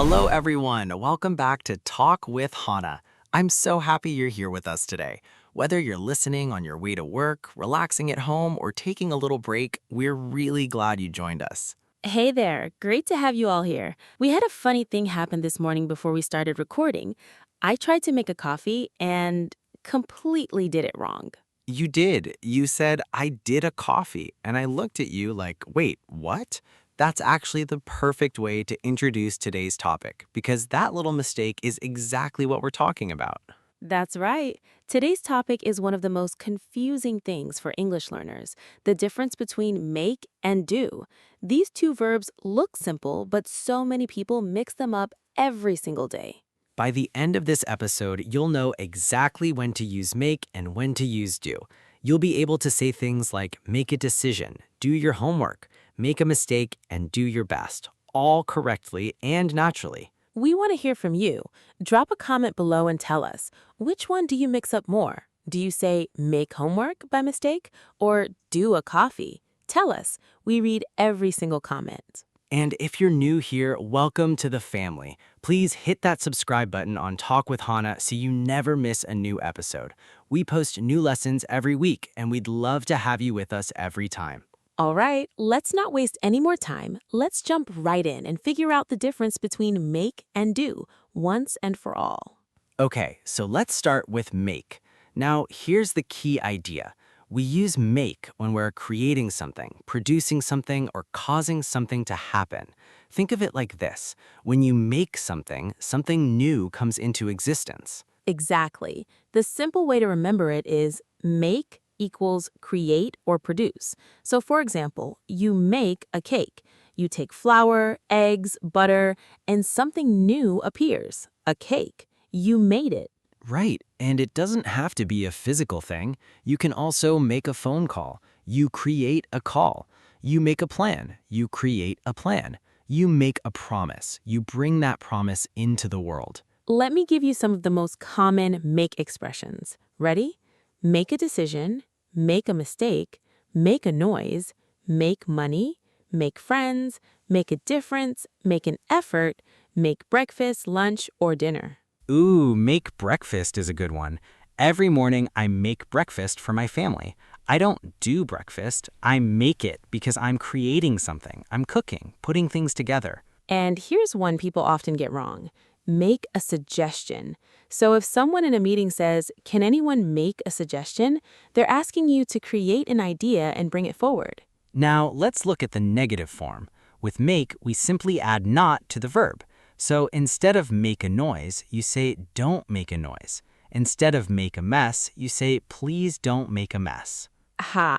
Hello, everyone. Welcome back to Talk with Hana. I'm so happy you're here with us today. Whether you're listening on your way to work, relaxing at home, or taking a little break, we're really glad you joined us. Hey there, great to have you all here. We had a funny thing happen this morning before we started recording. I tried to make a coffee and completely did it wrong. You did. You said, I did a coffee. And I looked at you like, wait, what? That's actually the perfect way to introduce today's topic because that little mistake is exactly what we're talking about. That's right. Today's topic is one of the most confusing things for English learners, the difference between make and do. These two verbs look simple, but so many people mix them up every single day. By the end of this episode, you'll know exactly when to use make and when to use do. You'll be able to say things like make a decision, do your homework, make a mistake, and do your best, all correctly and naturally. We want to hear from you. Drop a comment below and tell us, which one do you mix up more? Do you say make homework by mistake or do a coffee? Tell us. We read every single comment. And if you're new here, welcome to the family. Please hit that subscribe button on Talk with Hana so you never miss a new episode. We post new lessons every week, and we'd love to have you with us every time. All right, let's not waste any more time. Let's jump right in and figure out the difference between make and do once and for all. Okay, so let's start with make. Now, here's the key idea. We use make when we're creating something, producing something, or causing something to happen. Think of it like this. When you make something, something new comes into existence. Exactly. The simple way to remember it is make equals create or produce. So for example, you make a cake. You take flour, eggs, butter, and something new appears, a cake. You made it. Right, and it doesn't have to be a physical thing. You can also make a phone call. You create a call. You make a plan. You create a plan. You make a promise. You bring that promise into the world. Let me give you some of the most common make expressions. Ready? Make a decision, make a mistake, make a noise, make money, make friends, make a difference, make an effort, make breakfast, lunch, or dinner. Ooh, make breakfast is a good one. Every morning I make breakfast for my family. I don't do breakfast, I make it because I'm creating something. I'm cooking, putting things together. And here's one people often get wrong. Make a suggestion. So if someone in a meeting says, "Can anyone make a suggestion?" they're asking you to create an idea and bring it forward. Now, let's look at the negative form. With make, we simply add not to the verb. So instead of make a noise, you say don't make a noise. Instead of make a mess, you say please don't make a mess.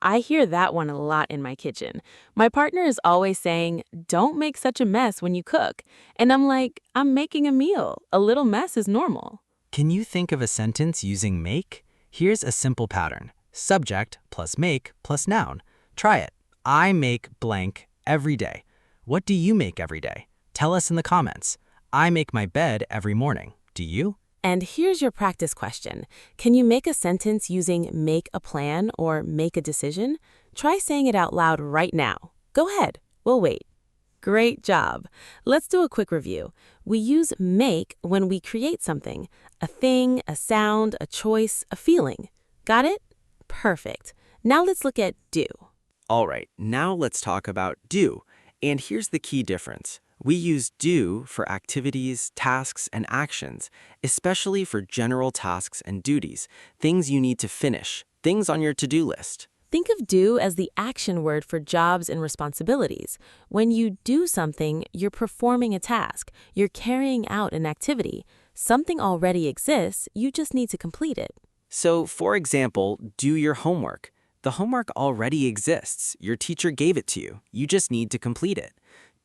I hear that one a lot in my kitchen. My partner is always saying, "Don't make such a mess when you cook." And I'm like, I'm making a meal. A little mess is normal. Can you think of a sentence using make? Here's a simple pattern. Subject plus make plus noun. Try it. I make blank every day. What do you make every day? Tell us in the comments. I make my bed every morning. Do you? And here's your practice question. Can you make a sentence using make a plan or make a decision? Try saying it out loud right now. Go ahead. We'll wait. Great job. Let's do a quick review. We use make when we create something, a thing, a sound, a choice, a feeling. Got it? Perfect. Now let's look at do. All right, now let's talk about do. And here's the key difference. We use do for activities, tasks, and actions, especially for general tasks and duties, things you need to finish, things on your to-do list. Think of do as the action word for jobs and responsibilities. When you do something, you're performing a task. You're carrying out an activity. Something already exists, you just need to complete it. So, for example, do your homework. The homework already exists. Your teacher gave it to you. You just need to complete it.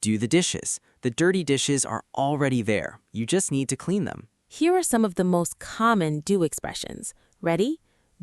Do the dishes. The dirty dishes are already there. You just need to clean them. Here are some of the most common do expressions. Ready?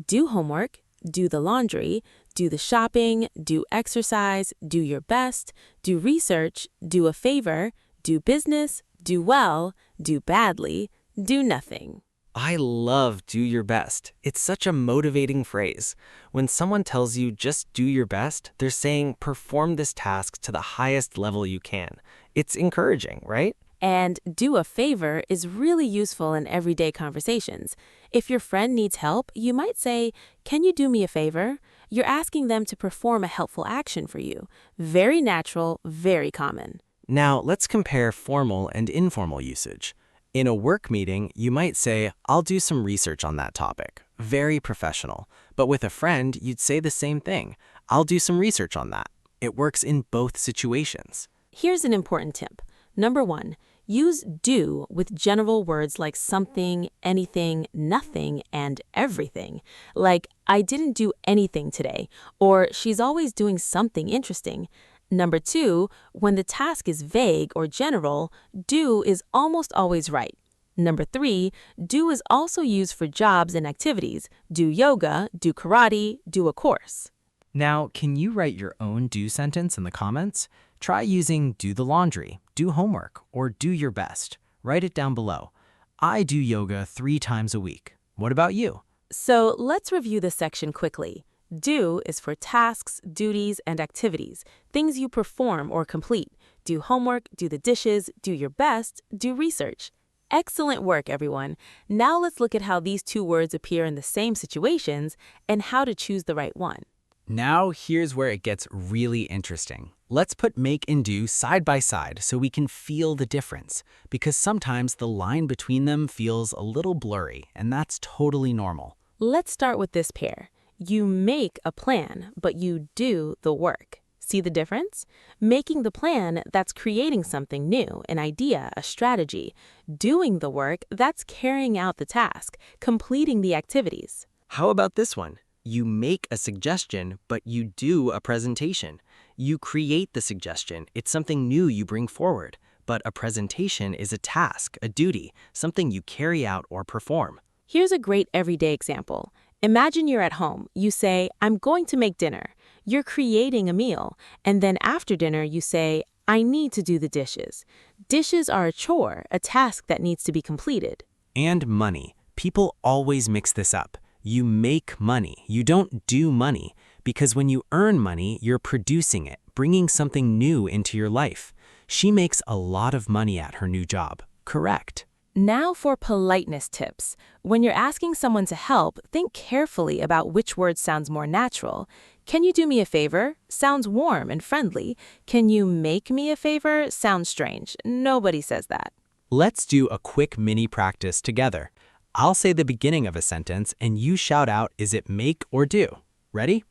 Do homework, do the laundry, do the shopping, do exercise, do your best, do research, do a favor, do business, do well, do badly, do nothing. I love do your best. It's such a motivating phrase. When someone tells you just do your best, they're saying perform this task to the highest level you can. It's encouraging, right? And do a favor is really useful in everyday conversations. If your friend needs help, you might say, "Can you do me a favor?" You're asking them to perform a helpful action for you. Very natural, very common. Now, let's compare formal and informal usage. In a work meeting, you might say, "I'll do some research on that topic." Very professional. But with a friend, you'd say the same thing. "I'll do some research on that." It works in both situations. Here's an important tip. Number 1, use do with general words like something, anything, nothing, and everything. Like, "I didn't do anything today," or "She's always doing something interesting." Number 2, when the task is vague or general, do is almost always right. Number 3, do is also used for jobs and activities. Do yoga, do karate, do a course. Now, can you write your own do sentence in the comments? Try using do the laundry, do homework, or do your best. Write it down below. I do yoga 3 times a week. What about you? So let's review this section quickly. Do is for tasks, duties, and activities, things you perform or complete. Do homework, do the dishes, do your best, do research. Excellent work, everyone. Now let's look at how these two words appear in the same situations and how to choose the right one. Now, here's where it gets really interesting. Let's put make and do side by side so we can feel the difference, because sometimes the line between them feels a little blurry, and that's totally normal. Let's start with this pair. You make a plan, but you do the work. See the difference? Making the plan, that's creating something new, an idea, a strategy. Doing the work, that's carrying out the task, completing the activities. How about this one? You make a suggestion, but you do a presentation. You create the suggestion. It's something new you bring forward. But a presentation is a task, a duty, something you carry out or perform. Here's a great everyday example. Imagine you're at home. You say, "I'm going to make dinner." You're creating a meal. And then after dinner, you say, "I need to do the dishes." Dishes are a chore, a task that needs to be completed. And money. People always mix this up. You make money. You don't do money. Because when you earn money, you're producing it, bringing something new into your life. She makes a lot of money at her new job. Correct. Now for politeness tips. When you're asking someone to help, think carefully about which word sounds more natural. "Can you do me a favor?" Sounds warm and friendly. "Can you make me a favor?" Sounds strange. Nobody says that. Let's do a quick mini practice together. I'll say the beginning of a sentence and you shout out, is it make or do? Ready?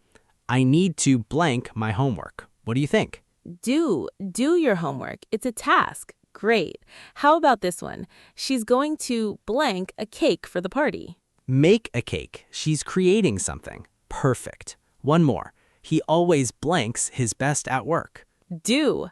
I need to blank my homework. What do you think? Do your homework. It's a task. Great. How about this one? She's going to blank a cake for the party. Make a cake. She's creating something. Perfect. One more. He always blanks his best at work. Do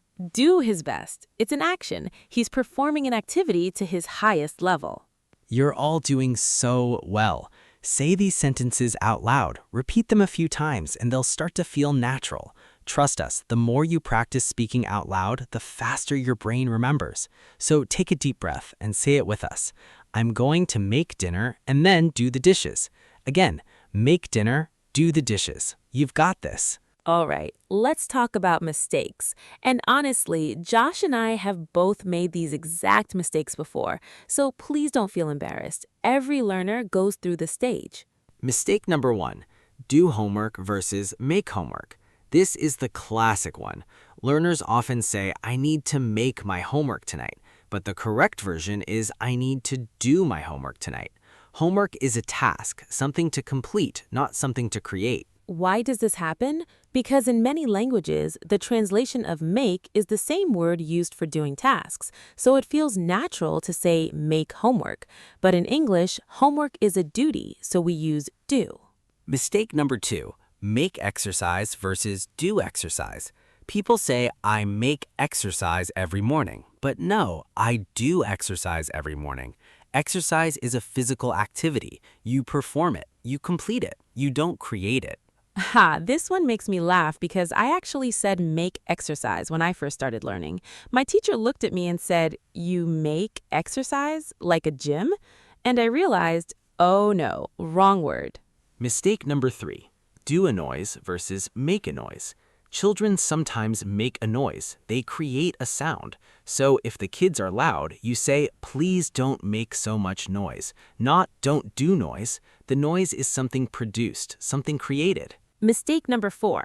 his best. It's an action. He's performing an activity to his highest level. You're all doing so well. Say these sentences out loud. Repeat them a few times and they'll start to feel natural. Trust us, the more you practice speaking out loud, the faster your brain remembers. So take a deep breath and say it with us. I'm going to make dinner and then do the dishes. Again, make dinner, do the dishes. You've got this. All right, let's talk about mistakes. And honestly, Josh and I have both made these exact mistakes before, so please don't feel embarrassed. Every learner goes through this stage. Mistake number 1, do homework versus make homework. This is the classic one. Learners often say, I need to make my homework tonight, but the correct version is I need to do my homework tonight. Homework is a task, something to complete, not something to create. Why does this happen? Because in many languages, the translation of make is the same word used for doing tasks, so it feels natural to say make homework. But in English, homework is a duty, so we use do. Mistake number 2, make exercise versus do exercise. People say, I make exercise every morning. But no, I do exercise every morning. Exercise is a physical activity. You perform it, you complete it, you don't create it. This one makes me laugh because I actually said make exercise when I first started learning. My teacher looked at me and said, you make exercise like a gym? And I realized, oh no, wrong word. Mistake number 3, do a noise versus make a noise. Children sometimes make a noise. They create a sound. So if the kids are loud, you say, please don't make so much noise. Not don't do noise. The noise is something produced, something created. Mistake number 4.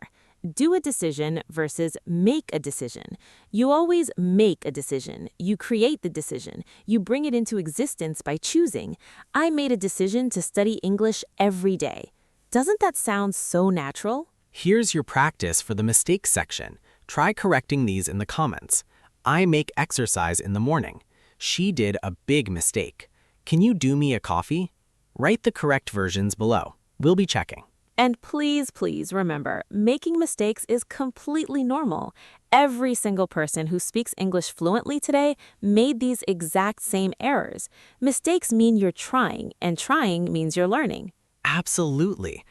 Do a decision versus make a decision. You always make a decision. You create the decision. You bring it into existence by choosing. I made a decision to study English every day. Doesn't that sound so natural? Here's your practice for the mistakes section. Try correcting these in the comments. I make exercise in the morning. She did a big mistake. Can you do me a coffee? Write the correct versions below. We'll be checking. And please, please remember, making mistakes is completely normal. Every single person who speaks English fluently today made these exact same errors. Mistakes mean you're trying, and trying means you're learning. Absolutely.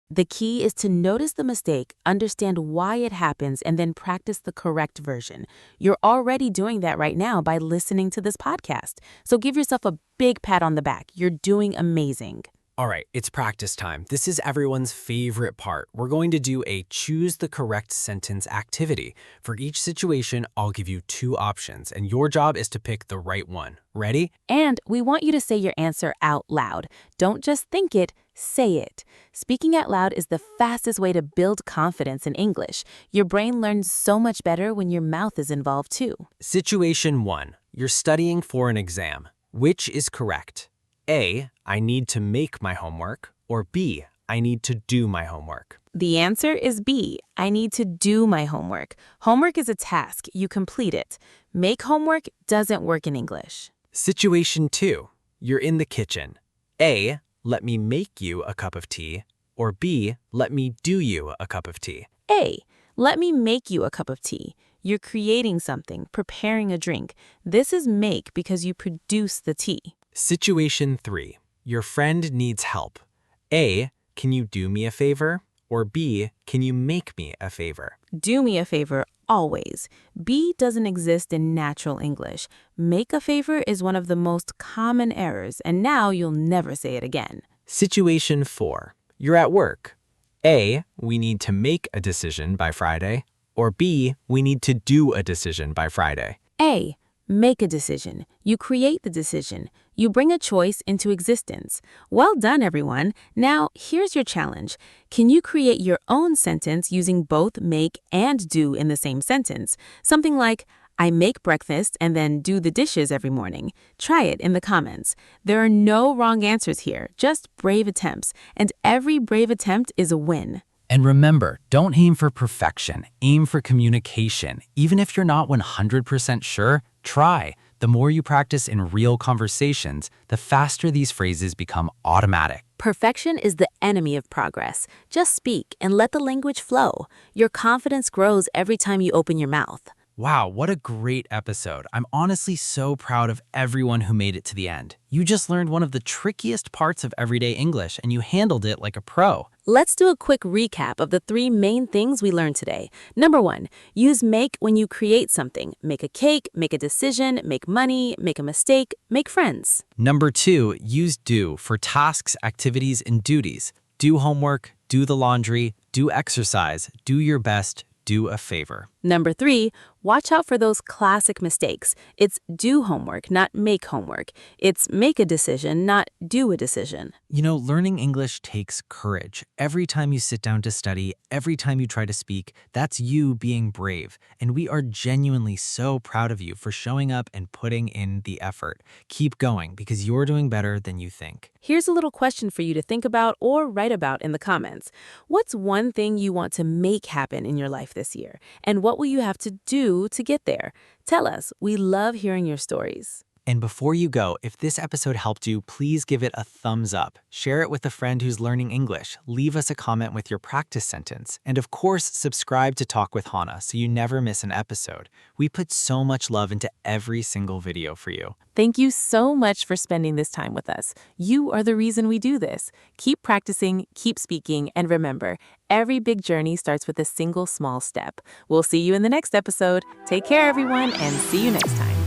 The key is to notice the mistake, understand why it happens, and then practice the correct version. You're already doing that right now by listening to this podcast. So give yourself a big pat on the back. You're doing amazing. All right, it's practice time. This is everyone's favorite part. We're going to do a choose the correct sentence activity. For each situation, I'll give you 2 options, and your job is to pick the right one. Ready? And we want you to say your answer out loud. Don't just think it, say it. Speaking out loud is the fastest way to build confidence in English. Your brain learns so much better when your mouth is involved too. Situation 1. You're studying for an exam. Which is correct? A, I need to make my homework, or B, I need to do my homework. The answer is B. I need to do my homework. Homework is a task. You complete it. Make homework doesn't work in English. Situation 2. You're in the kitchen. A, let me make you a cup of tea, or B, let me do you a cup of tea. A. Let me make you a cup of tea. You're creating something, preparing a drink. This is make because you produce the tea. Situation 3. Your friend needs help. A, can you do me a favor? Or B, can you make me a favor? Do me a favor always. B doesn't exist in natural English. Make a favor is one of the most common errors, and now you'll never say it again. Situation 4. You're at work. A, we need to make a decision by Friday. Or B, we need to do a decision by Friday. A. Make a decision. You create the decision. You bring a choice into existence. Well done, everyone. Now, here's your challenge. Can you create your own sentence using both make and do in the same sentence? Something like, I make breakfast and then do the dishes every morning. Try it in the comments. There are no wrong answers here, just brave attempts. And every brave attempt is a win. And remember, don't aim for perfection, aim for communication. Even if you're not 100% sure, try. The more you practice in real conversations, the faster these phrases become automatic. Perfection is the enemy of progress. Just speak and let the language flow. Your confidence grows every time you open your mouth. Wow, what a great episode. I'm honestly so proud of everyone who made it to the end. You just learned one of the trickiest parts of everyday English, and you handled it like a pro. Let's do a quick recap of the 3 main things we learned today. Number 1, use make when you create something. Make a cake, make a decision, make money, make a mistake, make friends. Number 2, use do for tasks, activities, and duties. Do homework, do the laundry, do exercise, do your best, do a favor. Number 3, watch out for those classic mistakes. It's do homework, not make homework. It's make a decision, not do a decision. You know, learning English takes courage. Every time you sit down to study, every time you try to speak, that's you being brave. And we are genuinely so proud of you for showing up and putting in the effort. Keep going because you're doing better than you think. Here's a little question for you to think about or write about in the comments. What's one thing you want to make happen in your life this year? And what will you have to do to get there? Tell us. We love hearing your stories. And before you go, if this episode helped you, please give it a thumbs up. Share it with a friend who's learning English. Leave us a comment with your practice sentence. And of course, subscribe to Talk with Hana so you never miss an episode. We put so much love into every single video for you. Thank you so much for spending this time with us. You are the reason we do this. Keep practicing, keep speaking, and remember, every big journey starts with a single small step. We'll see you in the next episode. Take care, everyone, and see you next time.